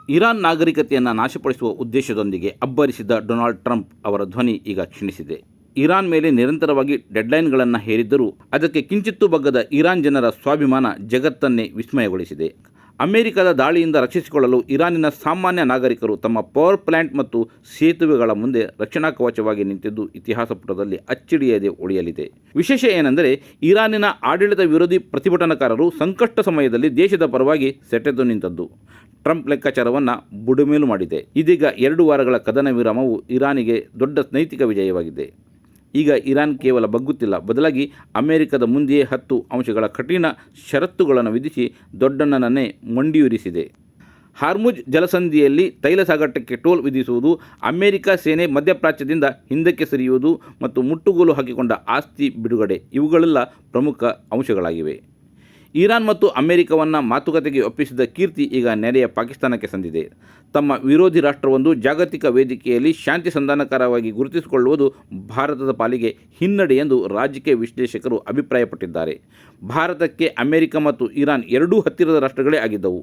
Iran ನಾಗರಿಕತೆಯನ್ನು ನಾಶಪಡಿಸುವ ಉದ್ದೇಶದೊಂದಿಗೆ ಅಬ್ಬರಿಸಿದ Donald Trump ಅವರ ಧ್ವನಿ ಈಗ ಕ್ಷೀಣಿಸಿದೆ. ಇರಾನ್ ಮೇಲೆ ನಿರಂತರವಾಗಿ ಡೆಡ್ಲೈನ್ಗಳನ್ನು ಹೇರಿದ್ದರೂ ಅದಕ್ಕೆ ಕಿಂಚಿತ್ತೂ ಬಗ್ಗದ ಇರಾನ್ ಜನರ ಸ್ವಾಭಿಮಾನ ಜಗತ್ತನ್ನೇ ವಿಸ್ಮಯಗೊಳಿಸಿದೆ. ಅಮೆರಿಕದ ದಾಳಿಯಿಂದ ರಕ್ಷಿಸಿಕೊಳ್ಳಲು ಇರಾನಿನ ಸಾಮಾನ್ಯ ನಾಗರಿಕರು ತಮ್ಮ ಪವರ್ ಪ್ಲಾಂಟ್ ಮತ್ತು ಸೇತುವೆಗಳ ಮುಂದೆ ರಕ್ಷಣಾ ಕವಚವಾಗಿ ನಿಂತಿದ್ದು ಇತಿಹಾಸ ಪುಟದಲ್ಲಿ ಅಚ್ಚಿಡಿಯದೆ ಉಳಿಯಲಿದೆ. ವಿಶೇಷ ಏನೆಂದರೆ ಇರಾನಿನ ಆಡಳಿತ ವಿರೋಧಿ ಪ್ರತಿಭಟನಾಕಾರರು ಸಂಕಷ್ಟ ಸಮಯದಲ್ಲಿ ದೇಶದ ಪರವಾಗಿ ಸೆಟೆದು ನಿಂತದ್ದು ಟ್ರಂಪ್ ಲೆಕ್ಕಾಚಾರವನ್ನು ಬುಡಮೇಲು ಮಾಡಿದೆ. ಇದೀಗ 2 ವಾರಗಳ ಕದನ ವಿರಾಮವು ಇರಾನಿಗೆ ದೊಡ್ಡ ನೈತಿಕ ವಿಜಯವಾಗಿದೆ. ಈಗ ಇರಾನ್ ಕೇವಲ ಬಗ್ಗುತ್ತಿಲ್ಲ, ಬದಲಾಗಿ ಅಮೆರಿಕದ ಮುಂದೆಯೇ 10 ಅಂಶಗಳ ಕಠಿಣ ಷರತ್ತುಗಳನ್ನು ವಿಧಿಸಿ ದೊಡ್ಡಣ್ಣನನ್ನೇ ಮಂಡಿಯೂರಿಸಿದೆ. ಹಾರ್ಮುಜ್ ಜಲಸಂಧಿಯಲ್ಲಿ ತೈಲ ಸಾಗಾಟಕ್ಕೆ ಟೋಲ್ ವಿಧಿಸುವುದು, ಅಮೆರಿಕ ಸೇನೆ ಮಧ್ಯಪ್ರಾಚ್ಯದಿಂದ ಹಿಂದಕ್ಕೆ ಸರಿಯುವುದು ಮತ್ತು ಮುಟ್ಟುಗೋಲು ಹಾಕಿಕೊಂಡ ಆಸ್ತಿ ಬಿಡುಗಡೆ ಇವುಗಳೆಲ್ಲ ಪ್ರಮುಖ ಅಂಶಗಳಾಗಿವೆ. ಇರಾನ್ ಮತ್ತು ಅಮೆರಿಕವನ್ನು ಮಾತುಕತೆಗೆ ಒಪ್ಪಿಸಿದ ಕೀರ್ತಿ ಈಗ ನೆರೆಯ ಪಾಕಿಸ್ತಾನಕ್ಕೆ ಸಂದಿದೆ. ತಮ್ಮ ವಿರೋಧಿ ರಾಷ್ಟ್ರವೊಂದು ಜಾಗತಿಕ ವೇದಿಕೆಯಲ್ಲಿ ಶಾಂತಿ ಸಂಧಾನಕಾರವಾಗಿ ಗುರುತಿಸಿಕೊಳ್ಳುವುದು ಭಾರತದ ಪಾಲಿಗೆ ಹಿನ್ನಡೆ ಎಂದು ರಾಜಕೀಯ ವಿಶ್ಲೇಷಕರು ಅಭಿಪ್ರಾಯಪಟ್ಟಿದ್ದಾರೆ. ಭಾರತಕ್ಕೆ ಅಮೆರಿಕ ಮತ್ತು ಇರಾನ್ ಎರಡೂ ಹತ್ತಿರದ ರಾಷ್ಟ್ರಗಳೇ ಆಗಿದ್ದವು.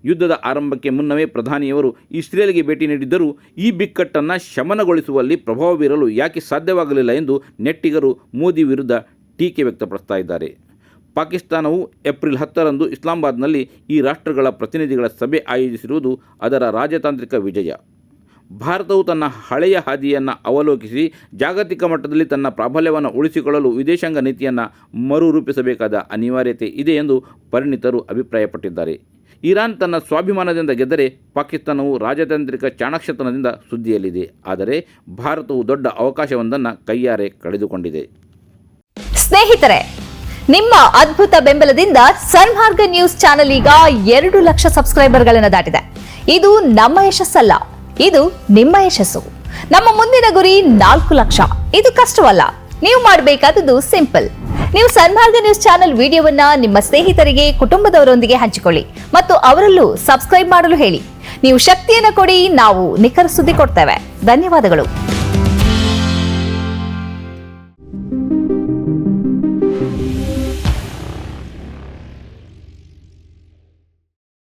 ಯುದ್ಧದ ಆರಂಭಕ್ಕೆ ಮುನ್ನವೇ ಪ್ರಧಾನಿಯವರು ಇಸ್ರೇಲ್ಗೆ ಭೇಟಿ ನೀಡಿದ್ದರೂ ಈ ಬಿಕ್ಕಟ್ಟನ್ನು ಶಮನಗೊಳಿಸುವಲ್ಲಿ ಪ್ರಭಾವ ಬೀರಲು ಯಾಕೆ ಸಾಧ್ಯವಾಗಲಿಲ್ಲ ಎಂದು ನೆಟ್ಟಿಗರು ಮೋದಿ ವಿರುದ್ಧ ಟೀಕೆ ವ್ಯಕ್ತಪಡಿಸ್ತಾ ಇದ್ದಾರೆ. ಪಾಕಿಸ್ತಾನವು ಏಪ್ರಿಲ್ 10ರಂದು ಇಸ್ಲಾಮಾಬಾದ್ನಲ್ಲಿ ಈ ರಾಷ್ಟ್ರಗಳ ಪ್ರತಿನಿಧಿಗಳ ಸಭೆ ಆಯೋಜಿಸಿರುವುದು ಅದರ ರಾಜತಾಂತ್ರಿಕ ವಿಜಯ. ಭಾರತವು ತನ್ನ ಹಳೆಯ ಹಾದಿಯನ್ನು ಅವಲೋಕಿಸಿ ಜಾಗತಿಕ ಮಟ್ಟದಲ್ಲಿ ತನ್ನ ಪ್ರಾಬಲ್ಯವನ್ನು ಉಳಿಸಿಕೊಳ್ಳಲು ವಿದೇಶಾಂಗ ನೀತಿಯನ್ನು ಮರುರೂಪಿಸಬೇಕಾದ ಅನಿವಾರ್ಯತೆ ಇದೆ ಎಂದು ಪರಿಣಿತರು ಅಭಿಪ್ರಾಯಪಟ್ಟಿದ್ದಾರೆ. ಇರಾನ್ ತನ್ನ ಸ್ವಾಭಿಮಾನದಿಂದ ಗೆದ್ದರೆ ಪಾಕಿಸ್ತಾನವು ರಾಜತಾಂತ್ರಿಕ ಚಾಣಾಕ್ಷತನದಿಂದ ಸುದ್ದಿಯಲ್ಲಿದೆ. ಆದರೆ ಭಾರತವು ದೊಡ್ಡ ಅವಕಾಶವೊಂದನ್ನು ಕೈಯಾರೆ ಕಳೆದುಕೊಂಡಿದೆ. ಸ್ನೇಹಿತರೆ, ನಿಮ್ಮ ಅದ್ಭುತ ಬೆಂಬಲದಿಂದ ಸನ್ಮಾರ್ಗ ನ್ಯೂಸ್ ಚಾನೆಲ್ ಈಗ 2 ಲಕ್ಷ ಸಬ್ಸ್ಕ್ರೈಬರ್ಗಳನ್ನು ದಾಟಿದೆ. ಇದು ನಮ್ಮ ಯಶಸ್ಸಲ್ಲ, ಇದು ನಿಮ್ಮ ಯಶಸ್ಸು. ನಮ್ಮ ಮುಂದಿನ ಗುರಿ 4 ಲಕ್ಷ. ಇದು ಕಷ್ಟವಲ್ಲ. ನೀವು ಮಾಡಬೇಕಾದದ್ದು ಸಿಂಪಲ್. ನೀವು ಸನ್ಮಾರ್ಗ ನ್ಯೂಸ್ ಚಾನೆಲ್ ವಿಡಿಯೋವನ್ನ ನಿಮ್ಮ ಸ್ನೇಹಿತರಿಗೆ, ಕುಟುಂಬದವರೊಂದಿಗೆ ಹಂಚಿಕೊಳ್ಳಿ ಮತ್ತು ಅವರಲ್ಲೂ ಸಬ್ಸ್ಕ್ರೈಬ್ ಮಾಡಲು ಹೇಳಿ. ನೀವು ಶಕ್ತಿಯನ್ನು ಕೊಡಿ, ನಾವು ನಿಖರ ಸುದ್ದಿ ಕೊಡ್ತೇವೆ. ಧನ್ಯವಾದಗಳು.